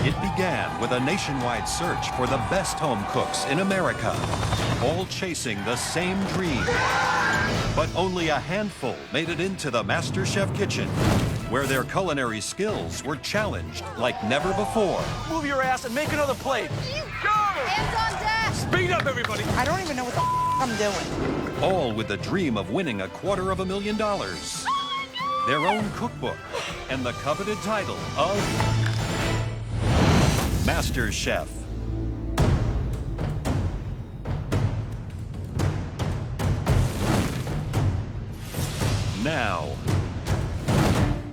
It began with a nationwide search for the best home cooks in America, all chasing the same dream. But only a handful made it into the MasterChef kitchen, where their culinary skills were challenged like never before. Move your ass and make another plate. Go! Hands on deck! Speed up, everybody! I don't even know what the I'm doing. All with the dream of winning $250,000. Their own cookbook, and the coveted title of MasterChef. Now,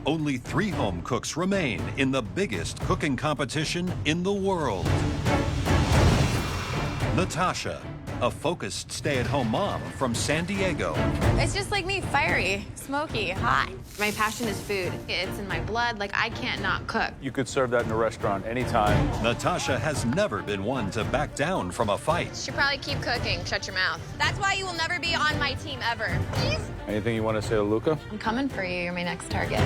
only 3 home cooks remain in the biggest cooking competition in the world. Natasha, a focused stay-at-home mom from San Diego. It's just like me, fiery, smoky, hot. My passion is food. It's in my blood. Like, I can't not cook. You could serve that in a restaurant anytime. Natasha has never been one to back down from a fight. Should probably keep cooking. Shut your mouth. That's why you will never be on my team ever. Please? Anything you want to say to Luca? I'm coming for you. You're my next target.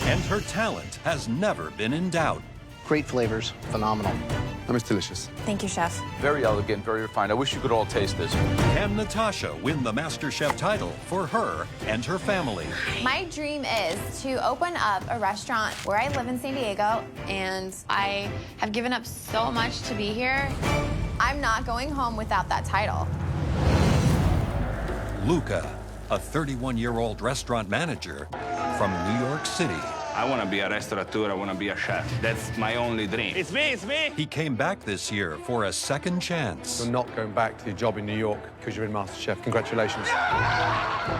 And her talent has never been in doubt. Great flavors, phenomenal. And it's delicious. Thank you, chef. Very elegant, very refined. I wish you could all taste this. Can Natasha win the MasterChef title for her and her family? My dream is to open up a restaurant where I live in San Diego, and I have given up so much to be here. I'm not going home without that title. Luca, a 31-year-old restaurant manager from New York City. I want to be a restaurateur, I want to be a chef. That's my only dream. It's me, it's me! He came back this year for a second chance. You're not going back to your job in New York because you're in MasterChef. Congratulations.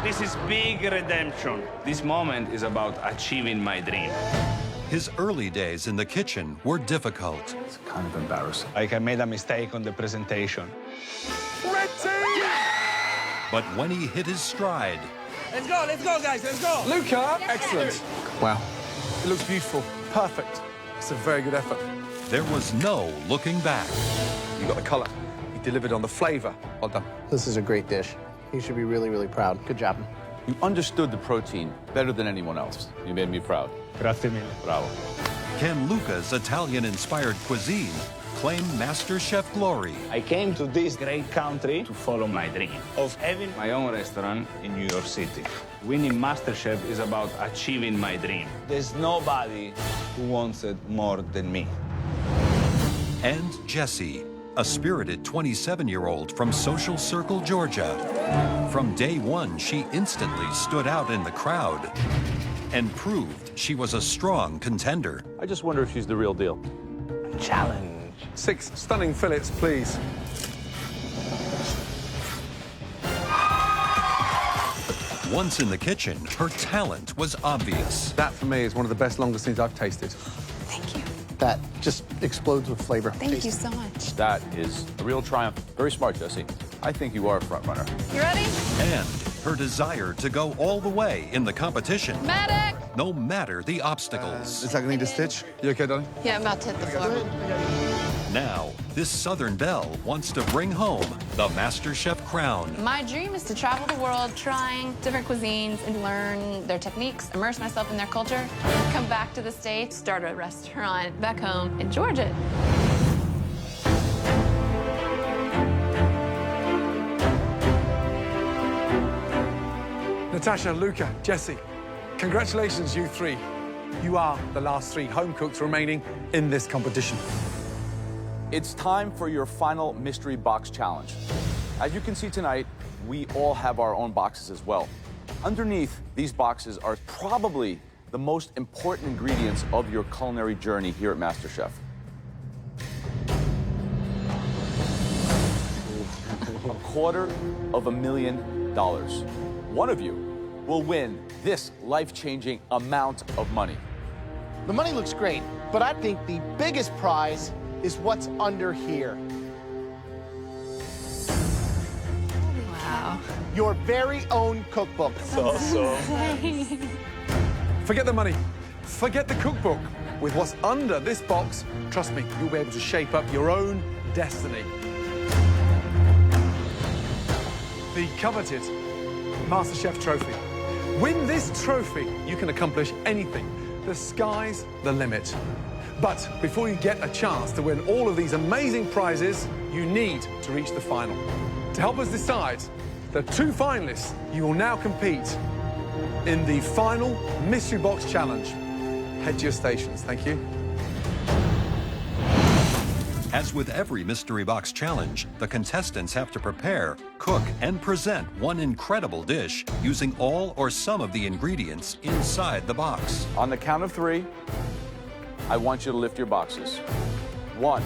This is big redemption. This moment is about achieving my dream. His early days in the kitchen were difficult. It's kind of embarrassing. Like I made a mistake on the presentation. Red team! But when he hit his stride, Let's go, guys, let's go! Luca, excellent. Wow. It looks beautiful. Perfect. It's a very good effort. there was no looking back. You got the color. You delivered on the flavor. Well done. This is a great dish. You should be really, really proud. Good job. You understood the protein better than anyone else. You made me proud. Grazie mille. Bravo. Can Luca's Italian-inspired cuisine claim MasterChef glory? I came to this great country to follow my dream of having my own restaurant in New York City. Winning MasterChef is about achieving my dream. There's nobody who wants it more than me. And Jessie, a spirited 27-year-old from Social Circle, Georgia. From day one, she instantly stood out in the crowd and proved she was a strong contender. I just wonder if she's the real deal. Challenge. 6 stunning fillets, please. Once in the kitchen, her talent was obvious. That, for me, is one of the best langoustines I've tasted. Thank you. That just explodes with flavor. Thank you so much. That is a real triumph. Very smart, Jessie. I think you are a front runner. You ready? And her desire to go all the way in the competition, Medic! no matter the obstacles. Is that going to need a stitch? You okay, darling? Yeah, I'm about to hit the floor. Now, this Southern belle wants to bring home the MasterChef crown. My dream is to travel the world trying different cuisines and learn their techniques, immerse myself in their culture, come back to the States, start a restaurant back home in Georgia. Natasha, Luca, Jessie, congratulations, you 3. You are the last 3 home cooks remaining in this competition. It's time for your final mystery box challenge. As you can see tonight, we all have our own boxes as well. Underneath these boxes are probably the most important ingredients of your culinary journey here at MasterChef. $250,000. One of you will win this life-changing amount of money. The money looks great, but I think the biggest prize is what's under here. Wow. Your very own cookbook. Forget the money. Forget the cookbook. With what's under this box, trust me, you'll be able to shape up your own destiny. The coveted MasterChef trophy. Win this trophy, you can accomplish anything. the sky's the limit. But before you get a chance to win all of these amazing prizes, you need to reach the final. To help us decide the 2 finalists, you will now compete in the final Mystery Box Challenge. Head to your stations. Thank you. As with every Mystery Box Challenge, the contestants have to prepare, cook, and present one incredible dish using all or some of the ingredients inside the box. On the count of 3, I want you to lift your boxes. 1,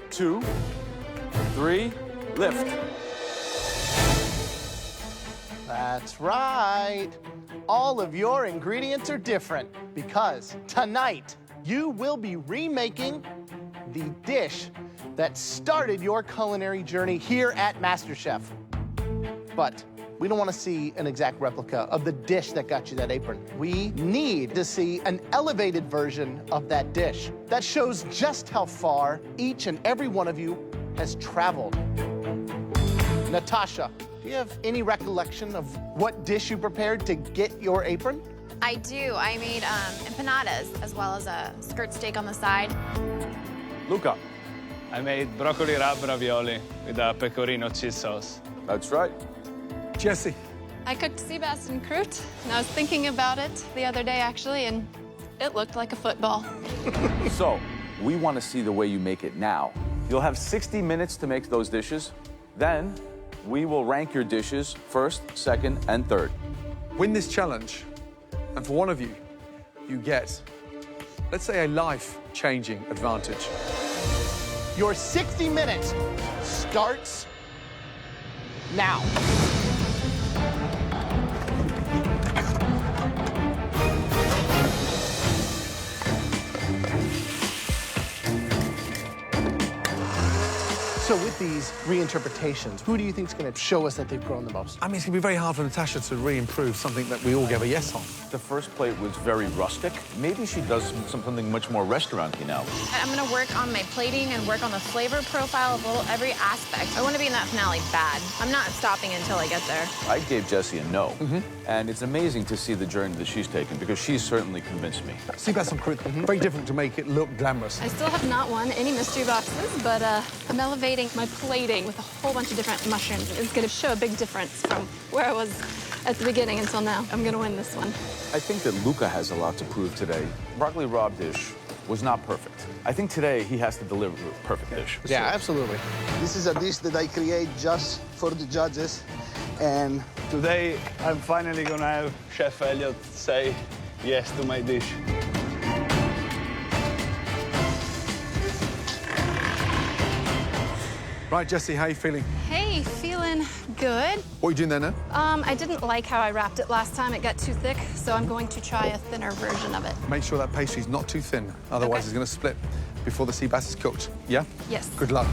2, 3, lift. That's right. All of your ingredients are different because tonight you will be remaking the dish that started your culinary journey here at MasterChef. But we don't want to see an exact replica of the dish that got you that apron. We need to see an elevated version of that dish that shows just how far each and every one of you has traveled. Natasha, do you have any recollection of what dish you prepared to get your apron? I do. I made empanadas as well as a skirt steak on the side. Luca. I made broccoli rub ravioli with a pecorino cheese sauce. That's right. Jessie. I cooked sea bass and croûte, and I was thinking about it the other day, actually, and it looked like a football. So, we want to see the way you make it now. You'll have 60 minutes to make those dishes. Then, we will rank your dishes first, second, and third. Win this challenge, and for one of you, you get, let's say, a life-changing advantage. Your 60 minutes starts now. So with these reinterpretations, who do you think is going to show us that they've grown the most? I mean, it's going to be very hard for Natasha to re-improve something that we all gave a yes on. The first plate was very rustic. Maybe she does something much more restaurant-y now. I'm going to work on my plating and work on the flavor profile of every aspect. I want to be in that finale bad. I'm not stopping until I get there. I gave Jessie a no. And it's amazing to see the journey that she's taken because she's certainly convinced me. Sea bass and croûte, very different to make it look glamorous. I still have not won any mystery boxes, but I'm elevating my plating with a whole bunch of different mushrooms. It's going to show a big difference from where I was at the beginning until now. I'm going to win this one. I think that Luca has a lot to prove today. Broccoli raw dish was not perfect. I think today he has to deliver a perfect dish. Yeah, absolutely. This is a dish that I create just for the judges, and Today, I'm finally gonna have Chef Elliot say yes to my dish. Right, Jessie, how are you feeling? Hey, feeling good. What are you doing there now? I didn't like how I wrapped it last time. It got too thick, so I'm going to try a thinner version of it. Make sure that pastry's not too thin, otherwise Okay. it's going to split before the sea bass is cooked. Yeah? Yes. Good luck.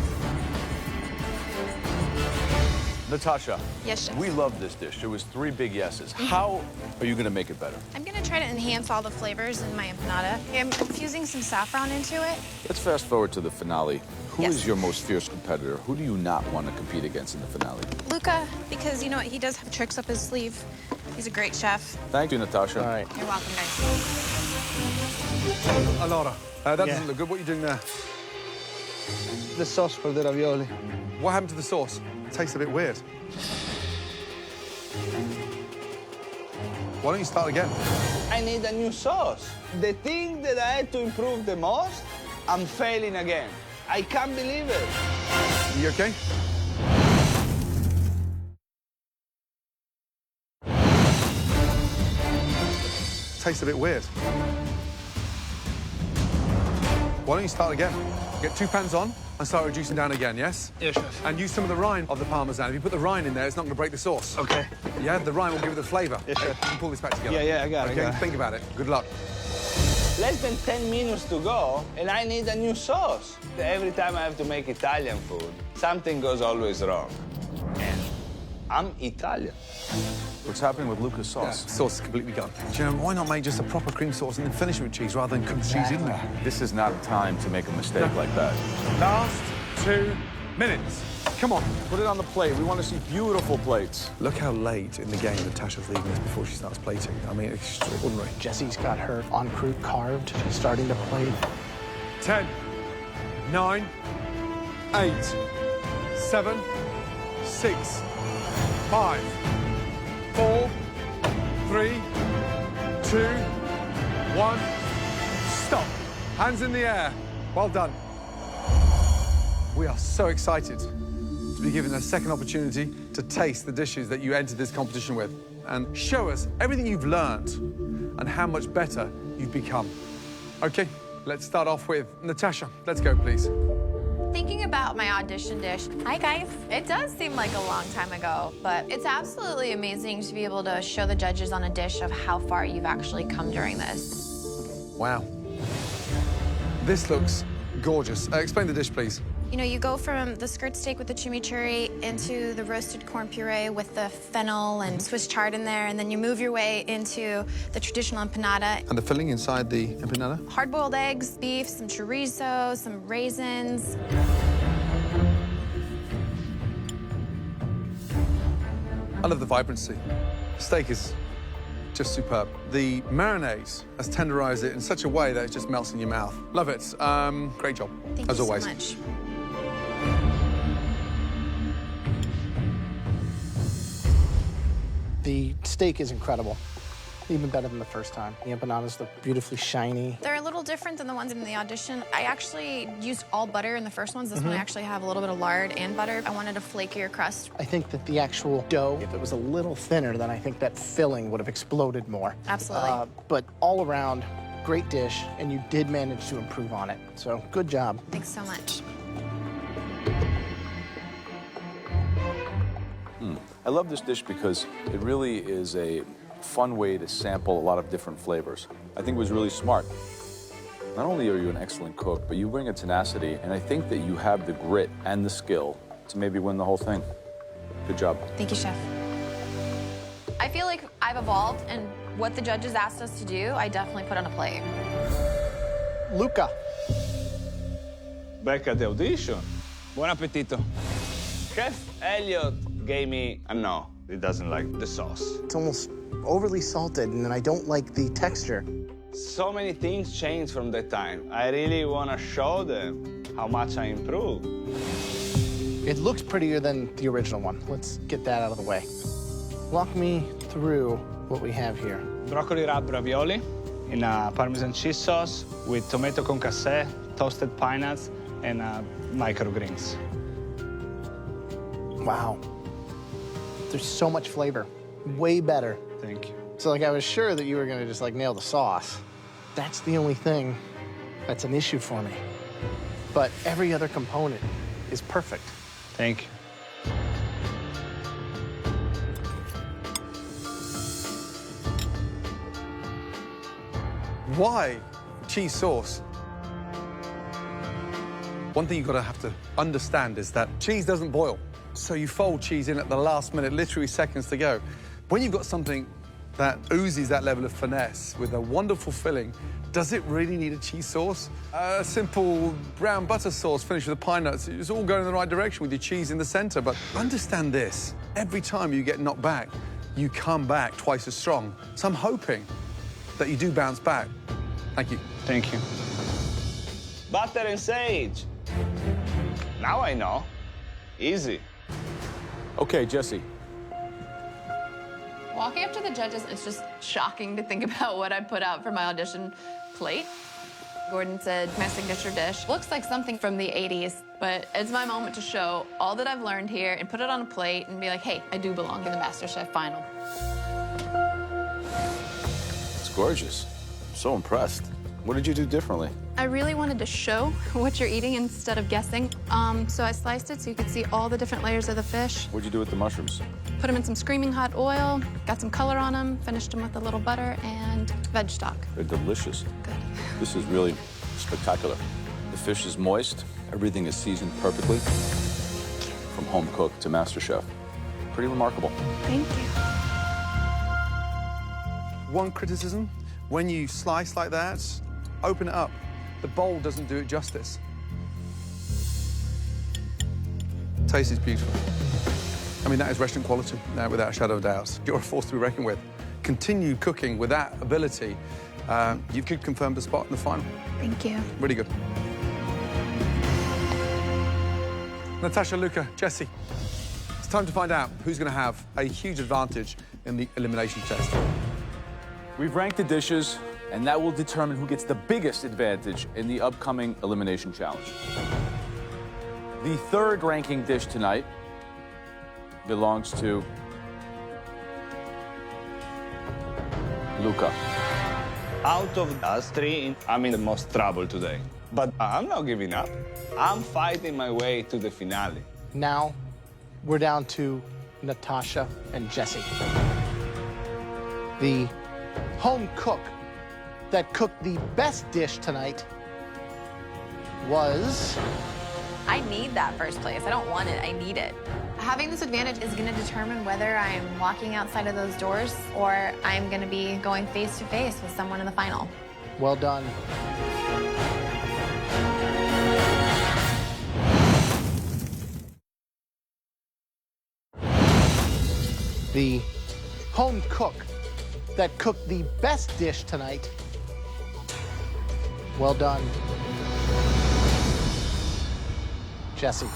Natasha, Yes, chef. we love this dish. There was 3 big yeses. How are you gonna make it better? I'm going to try to enhance all the flavors in my empanada. I'm infusing some saffron into it. Let's fast forward to the finale. Who is Yes. your most fierce competitor? Who do you not want to compete against in the finale? Luca, because you know what, he does have tricks up his sleeve. He's a great chef. Thank you, Natasha. All right. You're welcome, guys. Alora, that doesn't look good. What are you doing there? the sauce for the ravioli. What happened to the sauce? It tastes a bit weird. Why don't you start again? I need a new sauce. The thing that I had to improve the most, I'm failing again. I can't believe it. You okay? Tastes a bit weird. Why don't you start again? Get 2 pans on and start reducing down again, yes? Yes, chef. And use some of the rind of the Parmesan. If you put the rind in there, it's not going to break the sauce. Okay. Yeah, the rind will give it the flavour. Yes, chef. You can pull this back together. Yeah, I got it, Okay, I got it. think about it. Good luck. Less than 10 minutes to go, and I need a new sauce. Every time I have to make Italian food, something goes always wrong. And I'm Italian. What's happening with Luca's Yeah, sauce? sauce is completely gone. Do you know, why not make just a proper cream sauce and then finish it with cheese rather than cook cheese in there? This is not a time to make a mistake like that. Last 2 minutes. Come on. Put it on the plate. We want to see beautiful plates. Look how late in the game Natasha's leaving this before she starts plating. I mean, extraordinary. Jesse's got her en croute carved. She's starting to plate. 10, 9, 8, 7, 6, 5, 4, 3, 2, 1. Stop. Hands in the air. Well done. We are so excited to be given a second opportunity to taste the dishes that you entered this competition with and show us everything you've learned and how much better you've become. Okay, let's start off with Natasha. Let's go, please. Thinking about my audition dish, hi guys. It does seem like a long time ago, but it's absolutely amazing to be able to show the judges on a dish of how far you've actually come during this. Wow. This looks gorgeous. Explain the dish, please. You know, you go from the skirt steak with the chimichurri into the roasted corn puree with the fennel and Swiss chard in there, and then you move your way into the traditional empanada. And the filling inside the empanada? Hard-boiled eggs, beef, some chorizo, some raisins. I love the vibrancy. Steak is just superb. The marinade has tenderized it in such a way that it just melts in your mouth. Love it. Great job, Thank as you always. so much. The steak is incredible. Even better than the first time. The empanadas look beautifully shiny. They're a little different than the ones in the audition. I actually used all butter in the first ones. This one I actually have a little bit of lard and butter. I wanted a flakier crust. I think that the actual dough, if it was a little thinner, then I think that filling would have exploded more. Absolutely. But all around, great dish, and you did manage to improve on it. So good job. Thanks so much. I love this dish because it really is a fun way to sample a lot of different flavors. I think it was really smart. Not only are you an excellent cook, but you bring a tenacity, and I think that you have the grit and the skill to maybe win the whole thing. Good job. Thank you, Chef. I feel like I've evolved, and what the judges asked us to do, I definitely put on a plate. Luca. Back at the audition. Buon appetito. Chef Elliot gave me a no. He doesn't like the sauce. It's almost overly salted, and then I don't like the texture. So many things changed from that time. I really want to show them how much I improved. It looks prettier than the original one. Let's get that out of the way. Walk me through what we have here. Broccoli wrapped ravioli in a Parmesan cheese sauce with tomato concassé, toasted pine nuts, and microgreens. Wow. There's so much flavor. Way better. Thank you. So, like, I was sure that you were gonna just, like, nail the sauce. That's the only thing that's an issue for me. But every other component is perfect. Thank you. Why cheese sauce? One thing you've got to have to understand is that cheese doesn't boil. So you fold cheese in at the last minute, literally seconds to go. When you've got something that oozes that level of finesse with a wonderful filling, does it really need a cheese sauce? A simple brown butter sauce finished with the pine nuts, it's all going in the right direction with your cheese in the center. But understand this, every time you get knocked back, you come back twice as strong. So I'm hoping that you do bounce back. Thank you. Thank you. Butter and sage. Now I know. Easy. Okay, Jesse. Walking up to the judges, it's just shocking to think about what I put out for my audition plate. Gordon said, my signature dish looks like something from the 80s, but it's my moment to show all that I've learned here and put it on a plate and be like, hey, I do belong in the MasterChef final. It's gorgeous. I'm so impressed. What did you do differently? I really wanted to show what you're eating instead of guessing. So I sliced it so you could see all the different layers of the fish. What'd you do with the mushrooms? Put them in some screaming hot oil, got some color on them, finished them with a little butter and veg stock. They're delicious. Good. This is really spectacular. The fish is moist. Everything is seasoned perfectly. From home cook to MasterChef. Pretty remarkable. Thank you. One criticism, when you slice like that, open it up. The bowl doesn't do it justice. taste is beautiful. I mean, that is restaurant quality, without a shadow of doubt. You're a force to be reckoned with. Continue cooking with that ability. You could confirm the spot in the final. Thank you. Really good. Natasha, Luca, Jesse, it's time to find out who's going to have a huge advantage in the elimination test. We've ranked the dishes, and that will determine who gets the biggest advantage in the upcoming elimination challenge. The third ranking dish tonight belongs to Luca. Out of us three, I'm in the most trouble today. But I'm not giving up. I'm fighting my way to the finale. Now, we're down to Natasha and Jesse. The home cook that cooked the best dish tonight was... I need that first place. I don't want it, I need it. Having this advantage is gonna determine whether I'm walking outside of those doors or I'm gonna be going face to face with someone in the final. Well done. The home cook that cooked the best dish tonight. Well done. Jesse.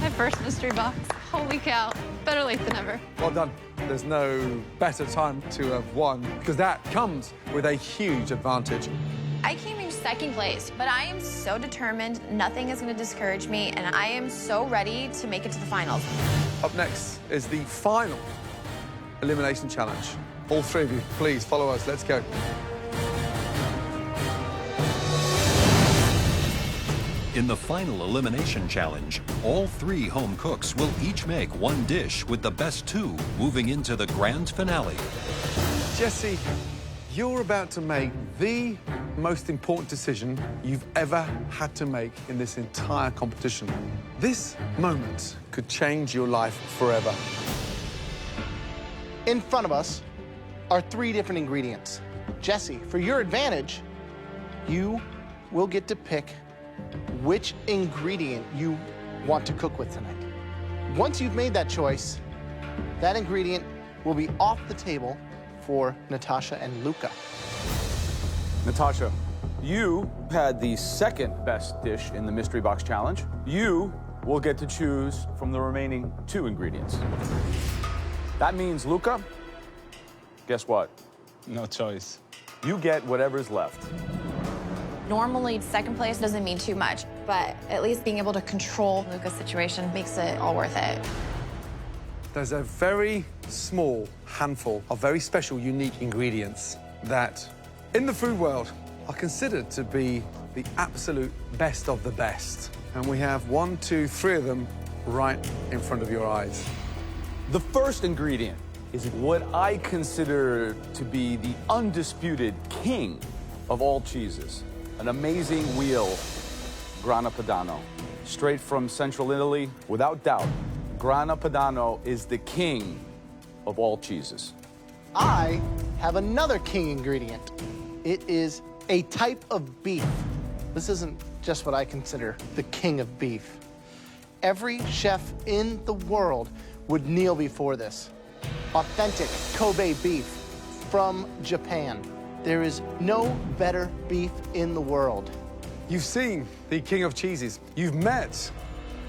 My first mystery box. Holy cow. Better late than never. Well done. There's no better time to have won, because that comes with a huge advantage. I came in second place, but I am so determined, nothing is gonna discourage me, and I am so ready to make it to the finals. Up next is the final elimination challenge. All three of you, please follow us. Let's go. In the final elimination challenge, all three home cooks will each make one dish, with the best two moving into the grand finale. Jesse, you're about to make the most important decision you've ever had to make in this entire competition. This moment could change your life forever. In front of us are three different ingredients. Jesse, for your advantage, you will get to pick which ingredient you want to cook with tonight. Once you've made that choice, that ingredient will be off the table for Natasha and Luca. Natasha, you had the second best dish in the Mystery Box Challenge. You will get to choose from the remaining two ingredients. That means, Luca, guess what? No choice. You get whatever's left. Normally, second place doesn't mean too much, but at least being able to control Luca's situation makes it all worth it. There's a very small handful of very special, unique ingredients that, in the food world, are considered to be the absolute best of the best. And we have 1, 2, 3 of them right in front of your eyes. The first ingredient is what I consider to be the undisputed king of all cheeses. An amazing wheel, Grana Padano. Straight from central Italy, without doubt, Grana Padano is the king of all cheeses. I have another king ingredient. It is a type of beef. This isn't just what I consider the king of beef. Every chef in the world would kneel before this. Authentic Kobe beef from Japan. There is no better beef in the world. You've seen the king of cheeses. You've met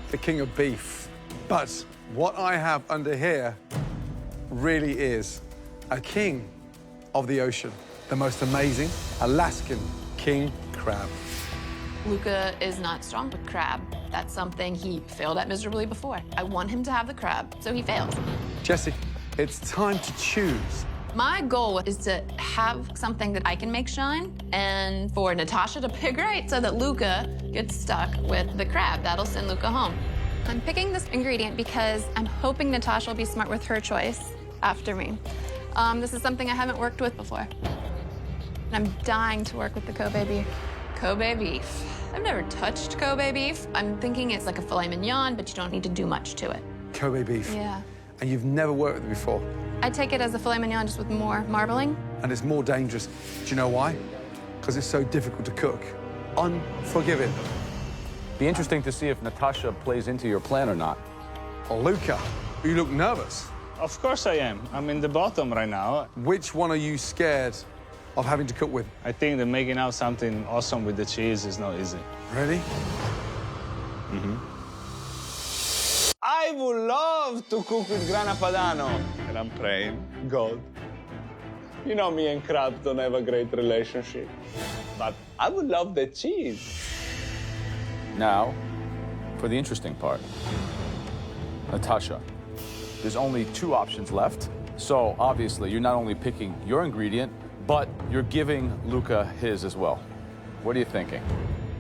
the king of beef. But what I have under here really is a king of the ocean. The most amazing Alaskan king crab. Luca is not strong with crab. That's something he failed at miserably before. I want him to have the crab, so he fails. Jesse, it's time to choose. My goal is to have something that I can make shine, and for Natasha to pick right so that Luca gets stuck with the crab. That'll send Luca home. I'm picking this ingredient because I'm hoping Natasha will be smart with her choice after me. This is something I haven't worked with before. I'm dying to work with the Kobe beef. Kobe beef. I've never touched Kobe beef. I'm thinking it's like a filet mignon, but you don't need to do much to it. Kobe beef. Yeah. And you've never worked with it before. I take it as a filet mignon just with more marbling. And it's more dangerous. Do you know why? Because it's so difficult to cook. Unforgiving. Be interesting to see if Natasha plays into your plan or not. Luca, you look nervous. Of course I am. I'm in the bottom right now. Which one are you scared of having to cook with? I think that making out something awesome with the cheese is not easy. Ready? I would love to cook with grana padano. And I'm praying, God, you know me and crab don't have a great relationship, but I would love the cheese. Now, for the interesting part. Natasha, there's only 2 options left. So obviously, you're not only picking your ingredient, but you're giving Luca his as well. What are you thinking?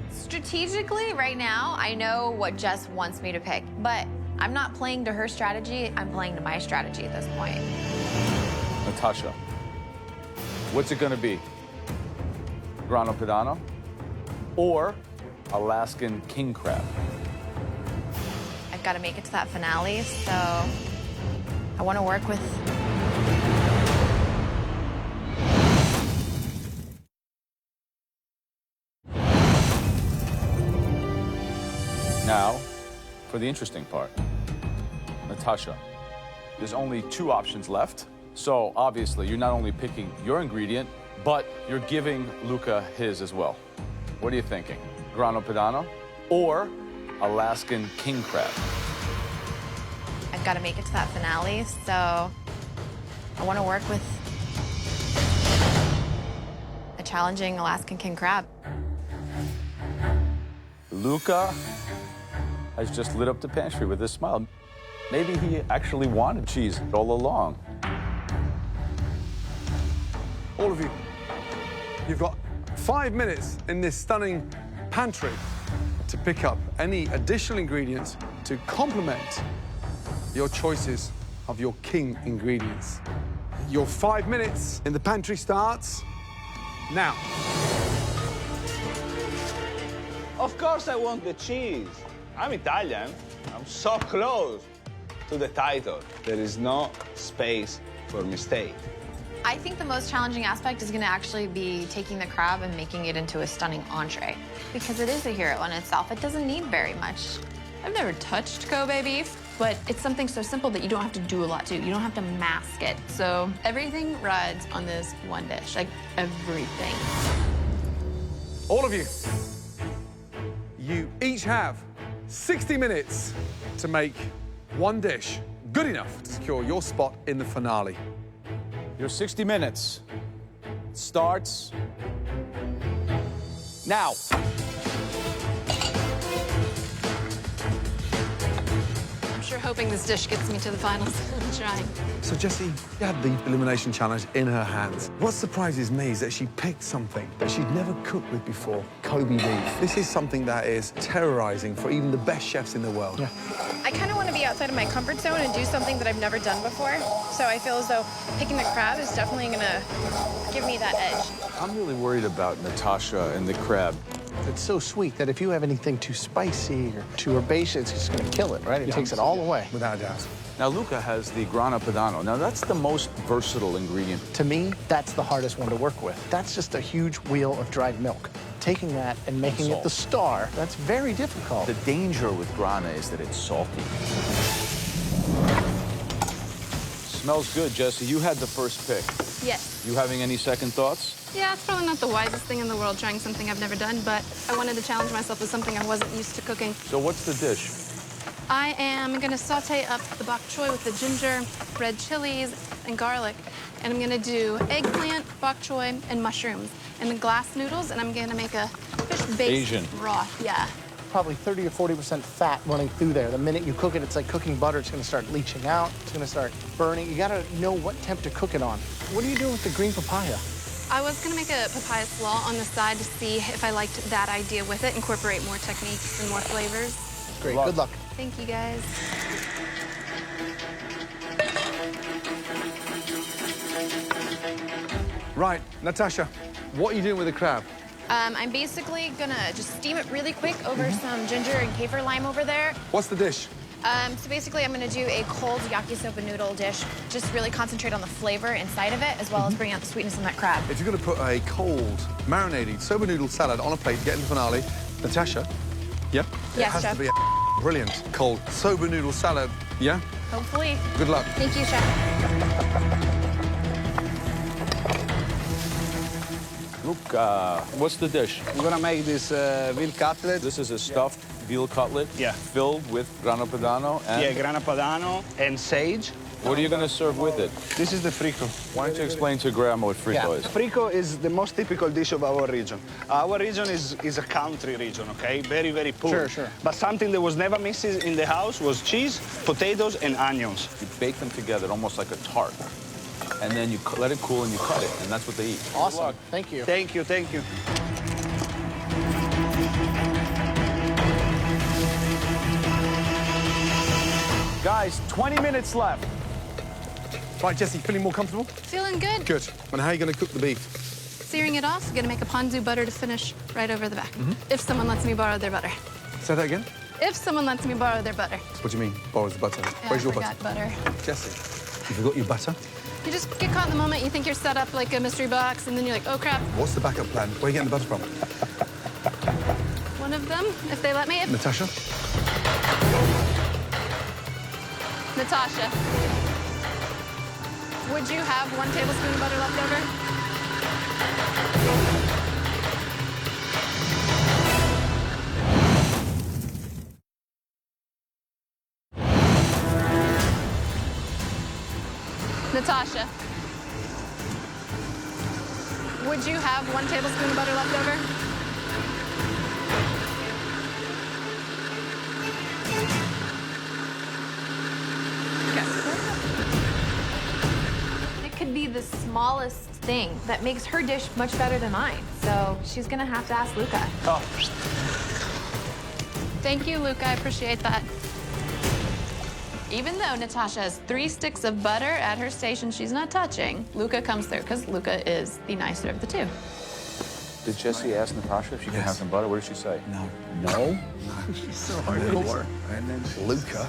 Strategically, right now, I know what Jess wants me to pick, but I'm not playing to her strategy. I'm playing to my strategy at this point. Natasha, what's it gonna be? Grana Padano or Alaskan king crab? I've got to make it to that finale, so I want to work with... Now, for the interesting part. Natasha, there's only 2 options left. So obviously, you're not only picking your ingredient, but you're giving Luca his as well. What are you thinking? Grana Padano or Alaskan king crab? I've got to make it to that finale, so I want to work with a challenging Alaskan king crab. Luca has just lit up the pantry with his smile. Maybe he actually wanted cheese all along. All of you, you've got 5 minutes in this stunning pantry to pick up any additional ingredients to complement your choices of your king ingredients. Your 5 minutes in the pantry starts now. Of course I want the cheese. I'm Italian. I'm so close to the title. There is no space for mistake. I think the most challenging aspect is going to actually be taking the crab and making it into a stunning entree, because it is a hero in itself. It doesn't need very much. I've never touched Kobe beef, but it's something so simple that you don't have to do a lot to. You don't have to mask it. So everything rides on this one dish, like everything. All of you, you each have 60 minutes to make one dish good enough to secure your spot in the finale. Your 60 minutes starts now. I'm sure hoping this dish gets me to the finals. I'm trying. So Jessie had the elimination challenge in her hands. What surprises me is that she picked something that she'd never cooked with before, Kobe beef. This is something that is terrorizing for even the best chefs in the world. Yeah. I kind of want to be outside of my comfort zone and do something that I've never done before. So I feel as though picking the crab is definitely going to give me that edge. I'm really worried about Natasha and the crab. It's so sweet that if you have anything too spicy or too herbaceous, it's just going to kill it, right? It takes it all away. Without a doubt. Now, Luca has the Grana Padano. Now, that's the most versatile ingredient. To me, that's the hardest one to work with. That's just a huge wheel of dried milk. Taking that and making it the star, that's very difficult. The danger with Grana is that it's salty. Smells good, Jessie. You had the first pick. Yes. You having any second thoughts? Yeah, it's probably not the wisest thing in the world, trying something I've never done, but I wanted to challenge myself with something I wasn't used to cooking. So what's the dish? I am going to saute up the bok choy with the ginger, red chilies, and garlic. And I'm going to do eggplant, bok choy, and mushrooms. And the glass noodles, and I'm going to make a fish-based Asian broth. Yeah. Probably 30 or 40% fat running through there. The minute you cook it, it's like cooking butter. It's going to start leaching out. It's going to start burning. You got to know what temp to cook it on. What are you doing with the green papaya? I was going to make a papaya slaw on the side to see if I liked that idea with it, incorporate more techniques and more flavors. Great. Good luck. Thank you, guys. Right, Natasha, what are you doing with the crab? I'm basically going to just steam it really quick over some ginger and kaffir lime over there. What's the dish? So basically, I'm going to do a cold yakisoba noodle dish. Just really concentrate on the flavor inside of it, as well as bring out the sweetness in that crab. If you're going to put a cold, marinated soba noodle salad on a plate to get in the finale, Natasha, yep, Yes, it has Chef. to be a brilliant cold soba noodle salad Yeah? Hopefully. Good luck. Thank you, Chef. Luca, what's the dish? I'm gonna make this veal cutlet. This is a stuffed veal cutlet filled with grana padano and... Yeah, grana padano and sage. What are you going to serve with it? This is the frico. Why don't you explain to Grandma what frico is? Frico is the most typical dish of our region. Our region is a country region, okay? Very, very poor. Sure, sure. But something that was never missing in the house was cheese, potatoes, and onions. You bake them together almost like a tart. And then you let it cool and you cut it, and that's what they eat. Awesome. Thank you. Thank you, thank you. Guys, 20 minutes left. Right, Jessie, feeling more comfortable? Feeling good. Good. And how are you going to cook the beef? Searing it off, gonna make a ponzu butter to finish right over the back. If someone lets me borrow their butter. Say that again? If someone lets me borrow their butter. What do you mean, borrows the butter? Yeah, Where's I your forgot butter. Jessie, you forgot your butter? You just get caught in the moment, you think you're set up like a mystery box, and then you're like, oh crap. What's the backup plan? Where are you getting the butter from? One of them, if they let me. Natasha? Natasha, would you have 1 tablespoon of butter left over? Natasha, would you have 1 tablespoon of butter left over? It could be the smallest thing that makes her dish much better than mine. So she's gonna have to ask Luca. Oh. Thank you, Luca, I appreciate that. Even though Natasha has 3 sticks of butter at her station she's not touching, Luca comes through because Luca is the nicer of the two. Did Jessie ask Natasha if she can have some butter? What did she say? No. No? She's so hardcore. And then Luca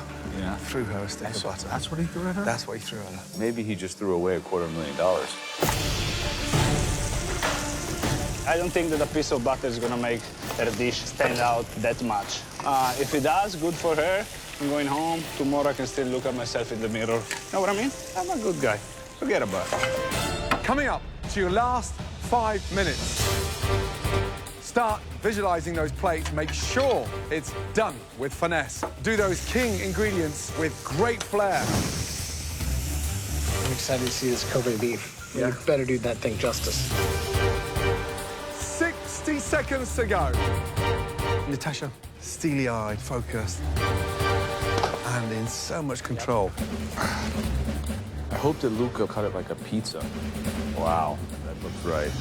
threw her a stick of butter. That's what he threw at her? That's what he threw at her. Maybe he just threw away $250,000. I don't think that a piece of butter is gonna make her dish stand out that much. If it does, good for her. I'm going home. Tomorrow I can still look at myself in the mirror. Know what I mean? I'm a good guy. Forget about it. Coming up to your last 5 minutes. Start visualizing those plates. Make sure it's done with finesse. Do those king ingredients with great flair. I'm excited to see this Kobe beef. You better do that thing justice. 60 seconds to go. Natasha, steely-eyed, focused, and in so much control. I hope that Luca cut it like a pizza. Wow, that looks right.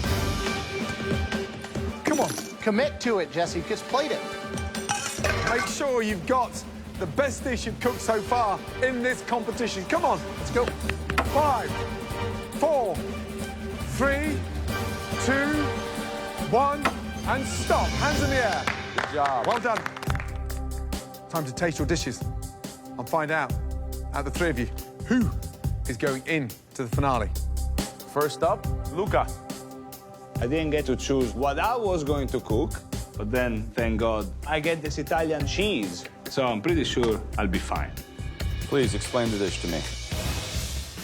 Come on. Commit to it, Jessie. Just plate it. Make sure you've got the best dish you've cooked so far in this competition. Come on, let's go. 5, 4, 3, 2, 1, and stop. Hands in the air. Good job. Well done. Time to taste your dishes and find out, out of the 3 of you, who is going in to the finale. First up, Luca. I didn't get to choose what I was going to cook, but then, thank God, I get this Italian cheese. So I'm pretty sure I'll be fine. Please explain the dish to me.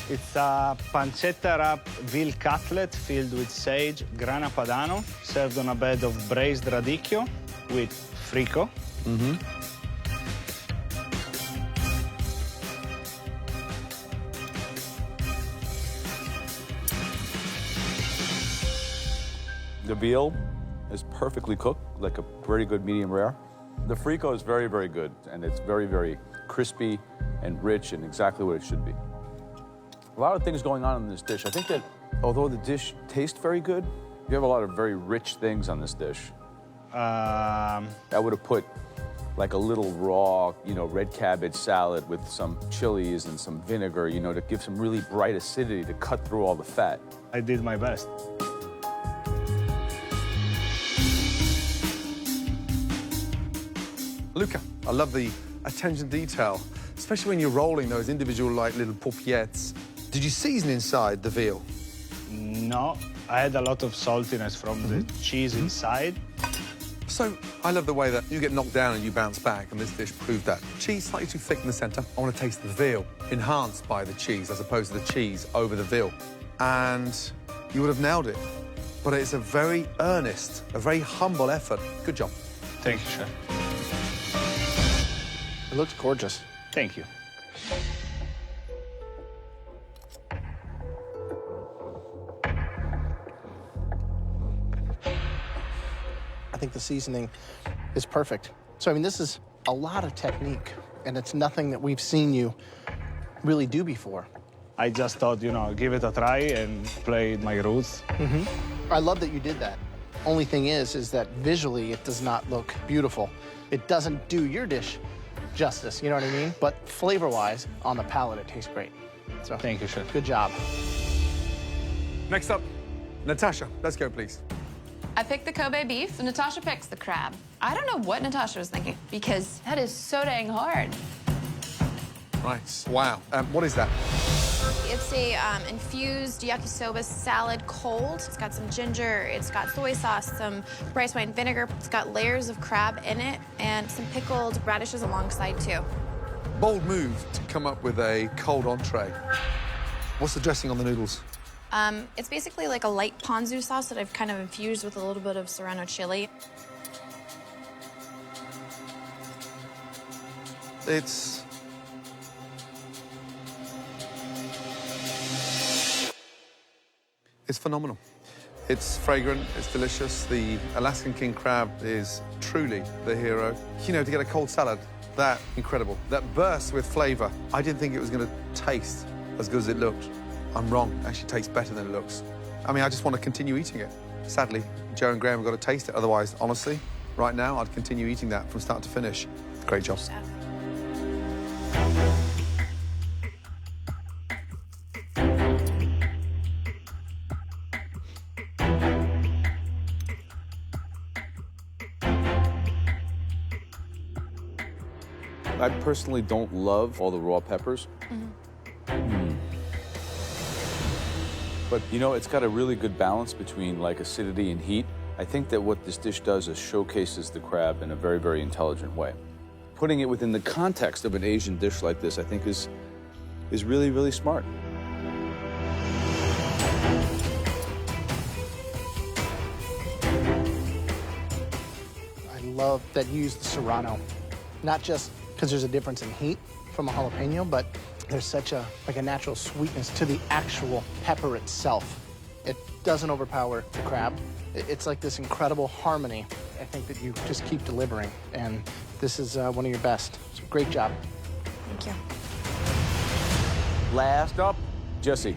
It's a pancetta wrap veal cutlet filled with sage, grana padano, served on a bed of braised radicchio with frico. The veal is perfectly cooked, like a very good medium rare. The frico is very, very good, and it's very, very crispy and rich and exactly what it should be. A lot of things going on in this dish. I think that although the dish tastes very good, you have a lot of very rich things on this dish. I would have put like a little raw, red cabbage salad with some chilies and some vinegar, to give some really bright acidity to cut through all the fat. I did my best. Luca, I love the attention to detail, especially when you're rolling those individual, little paupiètes. Did you season inside the veal? No, I had a lot of saltiness from the cheese inside. So, I love the way that you get knocked down and you bounce back, and this dish proved that. Cheese slightly too thick in the centre. I want to taste the veal, enhanced by the cheese, as opposed to the cheese over the veal. And you would have nailed it. But it's a very earnest, a very humble effort. Good job. Thank you, Chef. It looks gorgeous. Thank you. I think the seasoning is perfect. So, I mean, this is a lot of technique, and it's nothing that we've seen you really do before. I just thought, you know, give it a try and play my roots. I love that you did that. Only thing is that visually it does not look beautiful. It doesn't do your dish justice, you know what I mean? But flavor-wise, on the palate, it tastes great. So, thank you, Chef. Good job. Next up, Natasha, let's go, please. I picked the Kobe beef, and Natasha picks the crab. I don't know what Natasha was thinking, because that is so dang hard. Right, wow. What is that? It's a infused yakisoba salad cold. It's got some ginger, it's got soy sauce, some rice wine vinegar. It's got layers of crab in it and some pickled radishes alongside too. Bold move to come up with a cold entree. What's the dressing on the noodles? It's basically like a light ponzu sauce that I've kind of infused with a little bit of serrano chili. It's phenomenal. It's fragrant, it's delicious. The Alaskan king crab is truly the hero. You know, to get a cold salad, that incredible. That bursts with flavor. I didn't think it was going to taste as good as it looked. I'm wrong. It actually tastes better than it looks. I mean, I just want to continue eating it. Sadly, Joe and Graham have got to taste it. Otherwise, honestly, right now, I'd continue eating that from start to finish. Great job. I personally don't love all the raw peppers. But, you know, it's got a really good balance between, like, acidity and heat. I think that what this dish does is showcases the crab in a very, very intelligent way. Putting it within the context of an Asian dish like this, I think, is really, really smart. I love that you use the serrano, not just because there's a difference in heat from a jalapeno, but there's such a natural sweetness to the actual pepper itself. It doesn't overpower the crab. It's like this incredible harmony. I think that you just keep delivering, and this is one of your best. So great job. Thank you. Last up, Jesse.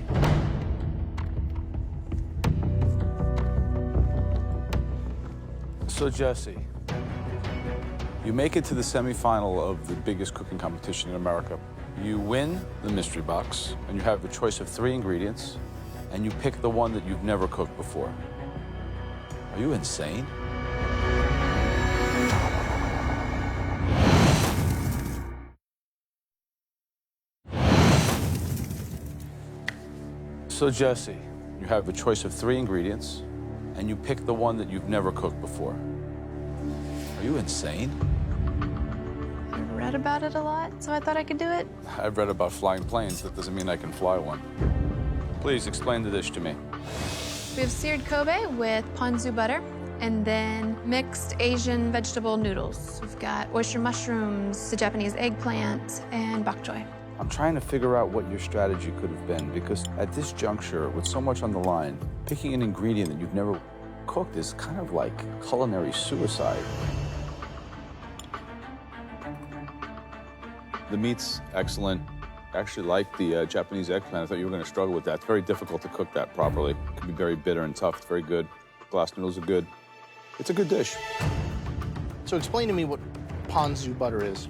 So, Jesse, you make it to the semifinal of the biggest cooking competition in America. You win the mystery box, and you have a choice of 3 ingredients, and you pick the one that you've never cooked before. Are you insane? So, Jesse, you have a choice of 3 ingredients, and you pick the one that you've never cooked before. Are you insane? I've read about it a lot, so I thought I could do it. I've read about flying planes. That doesn't mean I can fly one. Please explain the dish to me. We have seared Kobe with ponzu butter and then mixed Asian vegetable noodles. We've got oyster mushrooms, the Japanese eggplant, and bok choy. I'm trying to figure out what your strategy could have been, because at this juncture, with so much on the line, picking an ingredient that you've never cooked is kind of like culinary suicide. The meat's excellent. I actually like the Japanese eggplant. I thought you were going to struggle with that. It's very difficult to cook that properly. It can be very bitter and tough. It's very good. Glass noodles are good. It's a good dish. So explain to me what ponzu butter is.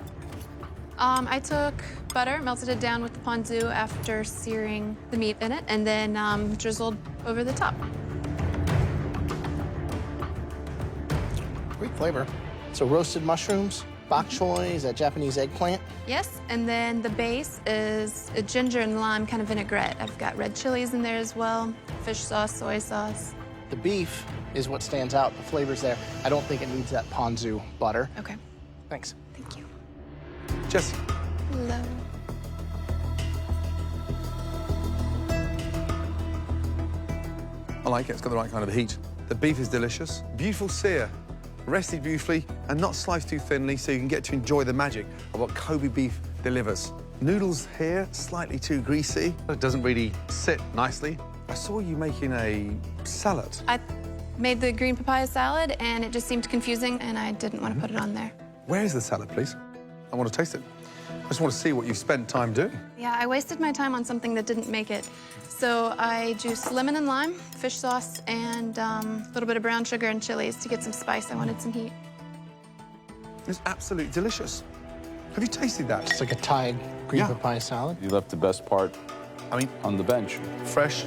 I took butter, melted it down with the ponzu after searing the meat in it, and then drizzled over the top. Great flavor. So roasted mushrooms, bok choy, is that Japanese eggplant? Yes, and then the base is a ginger and lime kind of vinaigrette. I've got red chilies in there as well, fish sauce, soy sauce. The beef is what stands out. The flavor's there. I don't think it needs that ponzu butter. Okay. Thanks. Thank you. Jessie. Hello. I like it. It's got the right kind of heat. The beef is delicious. Beautiful sear. Rested beautifully and not sliced too thinly, so you can get to enjoy the magic of what Kobe beef delivers. Noodles here, slightly too greasy. It doesn't really sit nicely. I saw you making a salad. I made the green papaya salad, and it just seemed confusing, and I didn't want to put it on there. Where is the salad, please? I want to taste it. I just want to see what you've spent time doing. Yeah, I wasted my time on something that didn't make it. So I juiced lemon and lime, fish sauce, and a little bit of brown sugar and chilies to get some spice. I wanted some heat. It's absolutely delicious. Have you tasted that? It's like a Thai green papaya salad. You left the best part, on the bench. Fresh,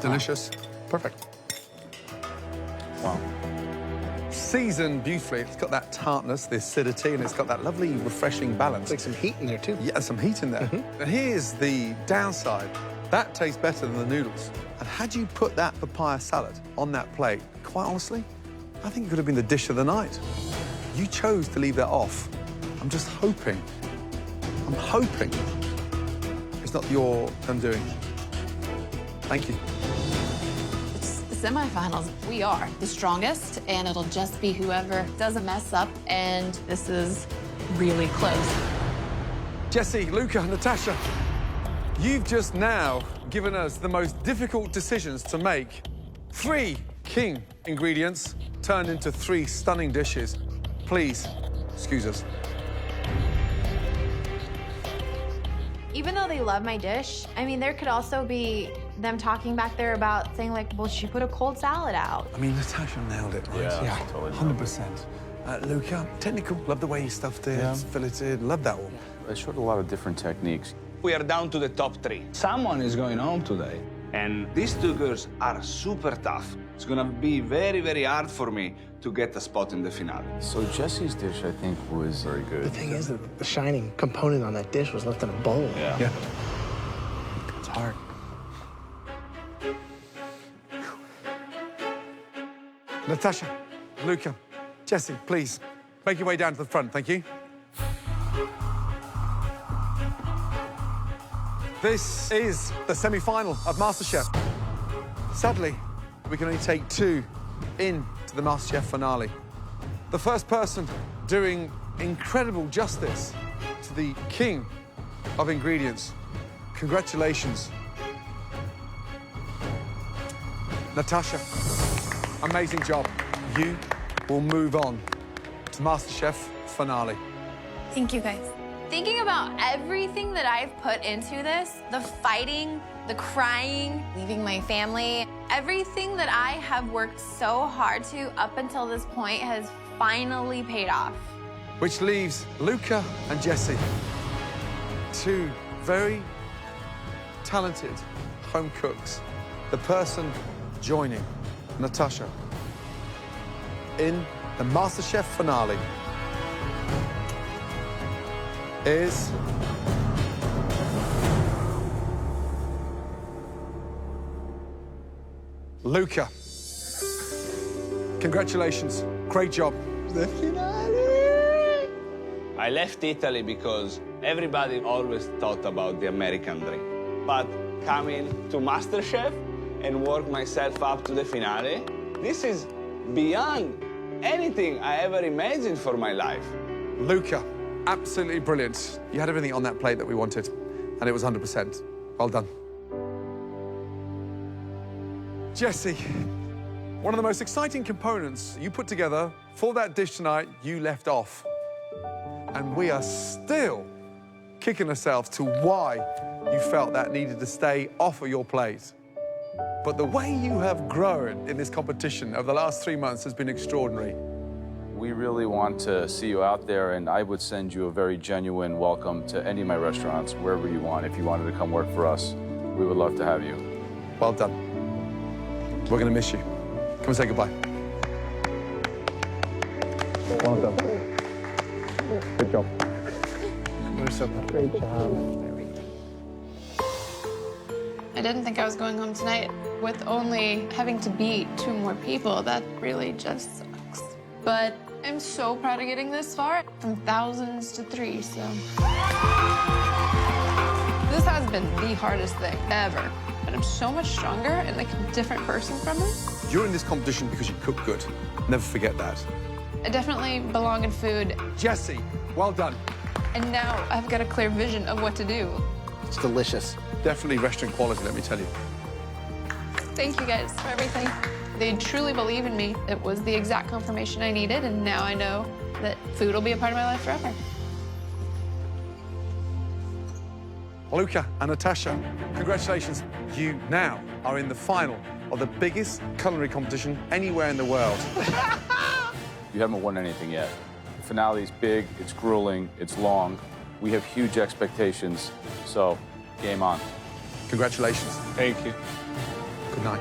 delicious, perfect. Wow. Seasoned beautifully. It's got that tartness, the acidity, and it's got that lovely, refreshing balance. Like some heat in there, too. Yeah, some heat in there. And here's the downside. That tastes better than the noodles. And had you put that papaya salad on that plate, quite honestly, I think it could have been the dish of the night. You chose to leave that off. I'm just hoping, it's not your undoing. Thank you. It's the semifinals. We are the strongest, and it'll just be whoever doesn't mess up, and this is really close. Jessie, Luca, Natasha, you've just now given us the most difficult decisions to make. 3 king ingredients turned into 3 stunning dishes. Please, excuse us. Even though they love my dish, I mean, there could also be them talking back there about saying, like, well, she put a cold salad out. I mean, Natasha nailed it, right? Yeah, totally. 100%. Luca, technical, love the way you stuffed it, filleted, love that one. I showed a lot of different techniques. We are down to the top 3. Someone is going home today. And these 2 girls are super tough. It's gonna be very, very hard for me to get a spot in the finale. So Jessie's dish, I think, was very good. The thing is that the shining component on that dish was left in a bowl. Yeah. It's hard. Natasha, Luca, Jessie, please, make your way down to the front, thank you. This is the semi-final of MasterChef. Sadly, we can only take 2 into the MasterChef finale. The first person doing incredible justice to the king of ingredients. Congratulations. Natasha, amazing job. You will move on to MasterChef finale. Thank you, guys. Thinking about everything that I've put into this, the fighting, the crying, leaving my family, everything that I have worked so hard to up until this point has finally paid off. Which leaves Luca and Jessie, 2 very talented home cooks. The person joining Natasha in the MasterChef finale is Luca. Congratulations. Great job. I left Italy because everybody always thought about the American dream. But coming to MasterChef and work myself up to the finale, this is beyond anything I ever imagined for my life. Luca, absolutely brilliant. You had everything on that plate that we wanted, and it was 100%. Well done. Jessie, one of the most exciting components you put together for that dish tonight, you left off. And we are still kicking ourselves to why you felt that needed to stay off of your plate. But the way you have grown in this competition over the last 3 months has been extraordinary. We really want to see you out there, and I would send you a very genuine welcome to any of my restaurants, wherever you want. If you wanted to come work for us, we would love to have you. Well done. We're going to miss you. Come and say goodbye. Well done. Good job. Great job. I didn't think I was going home tonight. With only having to beat 2 more people, that really just sucks. But I'm so proud of getting this far, from thousands to 3, so. This has been the hardest thing ever. But I'm so much stronger and like a different person from it. You're in this competition because you cook good. Never forget that. I definitely belong in food. Jessie, well done. And now I've got a clear vision of what to do. It's delicious. Definitely restaurant quality, let me tell you. Thank you guys for everything. They truly believe in me. It was the exact confirmation I needed, and now I know that food will be a part of my life forever. Luca and Natasha, congratulations. You now are in the final of the biggest culinary competition anywhere in the world. You haven't won anything yet. The finale is big, it's grueling, it's long. We have huge expectations, so game on. Congratulations. Thank you. Good night.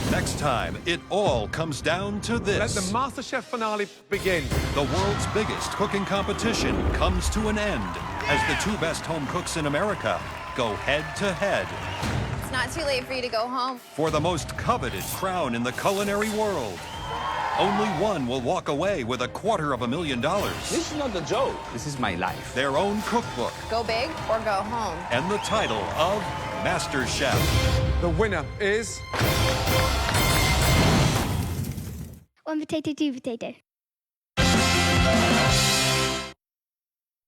Next time, it all comes down to this. Let the MasterChef finale begin. The world's biggest cooking competition comes to an end as the 2 best home cooks in America go head-to-head It's not too late for you to go home. for the most coveted crown in the culinary world. Only one will walk away with $250,000. This is not a joke. This is my life. Their own cookbook Go big or go home. and the title of MasterChef. The winner is... 1 potato, 2 potato.